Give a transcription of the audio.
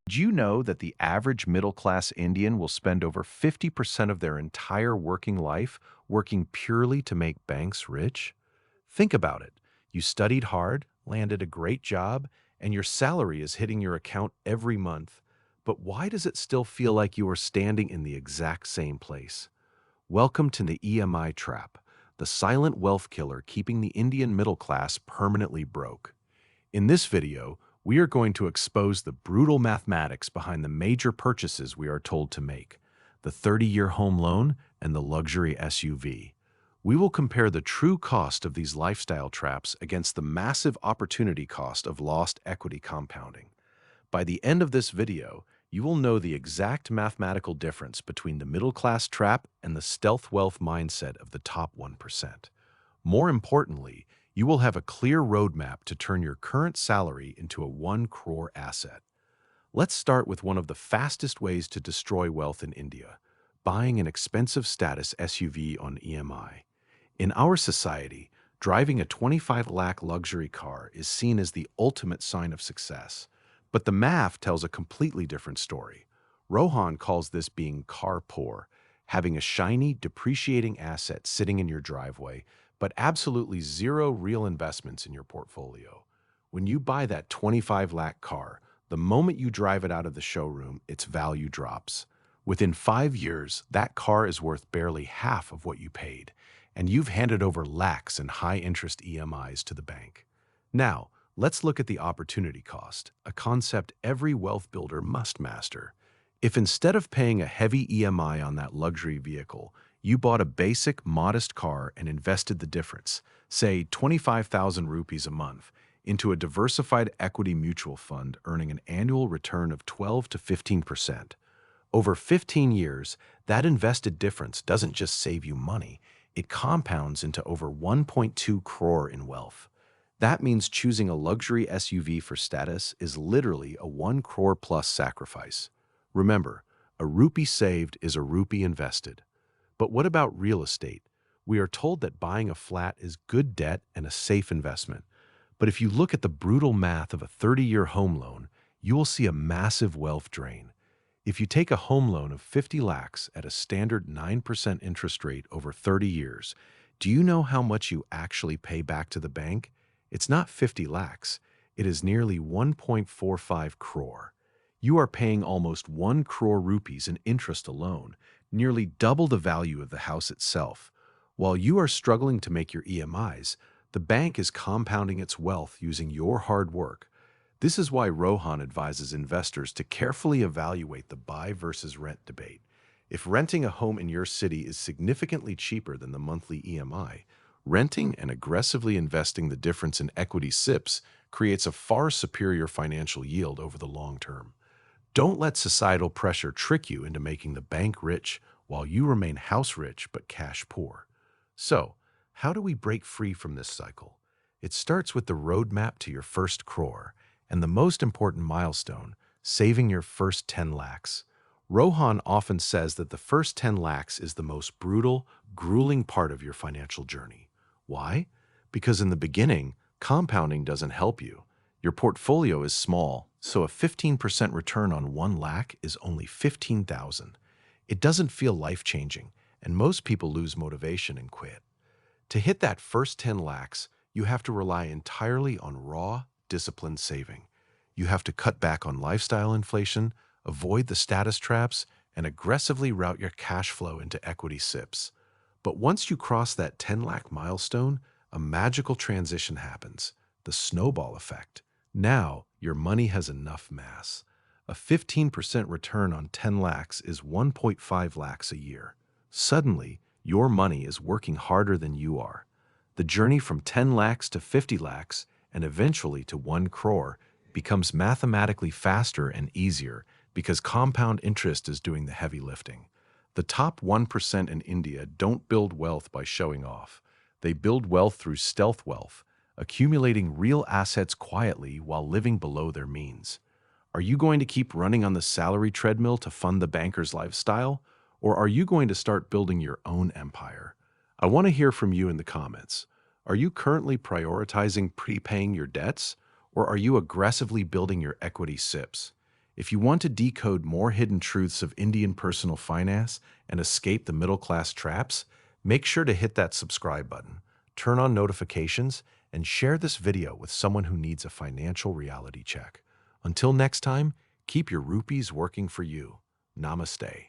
Did you know that the average middle-class Indian will spend over 50% of their entire working life working purely to make banks rich? Think about it. You studied hard, landed a great job, and your salary is hitting your account every month. But why does it still feel like you are standing in the exact same place? Welcome to the EMI Trap, the silent wealth killer keeping the Indian middle class permanently broke. In this video, we are going to expose the brutal mathematics behind the major purchases we are told to make, the 30-year home loan and the luxury SUV. We will compare the true cost of these lifestyle traps against the massive opportunity cost of lost equity compounding. By the end of this video, you will know the exact mathematical difference between the middle-class trap and the stealth wealth mindset of the top 1%. More importantly, you will have a clear roadmap to turn your current salary into a 1 crore asset. Let's start with one of the fastest ways to destroy wealth in India, buying an expensive status SUV on EMI. In our society, driving a 25 lakh luxury car is seen as the ultimate sign of success. But the math tells a completely different story. Rohan calls this being car poor, having a shiny, depreciating asset sitting in your driveway, but absolutely zero real investments in your portfolio. When you buy that 25 lakh car, the moment you drive it out of the showroom, its value drops. Within 5 years, that car is worth barely half of what you paid, and you've handed over lakhs in high-interest EMIs to the bank. Now, let's look at the opportunity cost, a concept every wealth builder must master. If instead of paying a heavy EMI on that luxury vehicle, you bought a basic, modest car and invested the difference, say 25,000 rupees a month, into a diversified equity mutual fund earning an annual return of 12 to 15%. Over 15 years, that invested difference doesn't just save you money, it compounds into over 1.2 crore in wealth. That means choosing a luxury SUV for status is literally a 1 crore plus sacrifice. Remember, a rupee saved is a rupee invested. But what about real estate? We are told that buying a flat is good debt and a safe investment. But if you look at the brutal math of a 30-year home loan, you will see a massive wealth drain. If you take a home loan of 50 lakhs at a standard 9% interest rate over 30 years, do you know how much you actually pay back to the bank? It's not 50 lakhs. It is nearly 1.45 crore. You are paying almost 1 crore rupees in interest alone, nearly double the value of the house itself. While you are struggling to make your EMIs, the bank is compounding its wealth using your hard work. This is why Rohan advises investors to carefully evaluate the buy versus rent debate. If renting a home in your city is significantly cheaper than the monthly EMI, renting and aggressively investing the difference in equity SIPs creates a far superior financial yield over the long term. Don't let societal pressure trick you into making the bank rich while you remain house rich but cash poor. So, how do we break free from this cycle? It starts with the roadmap to your first crore and the most important milestone, saving your first 10 lakhs. Rohan often says that the first 10 lakhs is the most brutal, grueling part of your financial journey. Why? Because in the beginning, compounding doesn't help you. Your portfolio is small, so a 15% return on 1 lakh is only 15,000. It doesn't feel life-changing, and most people lose motivation and quit. To hit that first 10 lakhs, you have to rely entirely on raw, disciplined saving. You have to cut back on lifestyle inflation, avoid the status traps, and aggressively route your cash flow into equity SIPs. But once you cross that 10 lakh milestone, a magical transition happens, the snowball effect. Now, your money has enough mass. A 15% return on 10 lakhs is 1.5 lakhs a year. Suddenly, your money is working harder than you are. The journey from 10 lakhs to 50 lakhs and eventually to 1 crore becomes mathematically faster and easier because compound interest is doing the heavy lifting. The top 1% in India don't build wealth by showing off. They build wealth through stealth wealth, accumulating real assets quietly while living below their means. Are you going to keep running on the salary treadmill to fund the banker's lifestyle? Or are you going to start building your own empire? I want to hear from you in the comments. Are you currently prioritizing prepaying your debts? Or are you aggressively building your equity SIPs? If you want to decode more hidden truths of Indian personal finance and escape the middle-class traps, make sure to hit that subscribe button, turn on notifications, and share this video with someone who needs a financial reality check. Until next time, keep your rupees working for you. Namaste.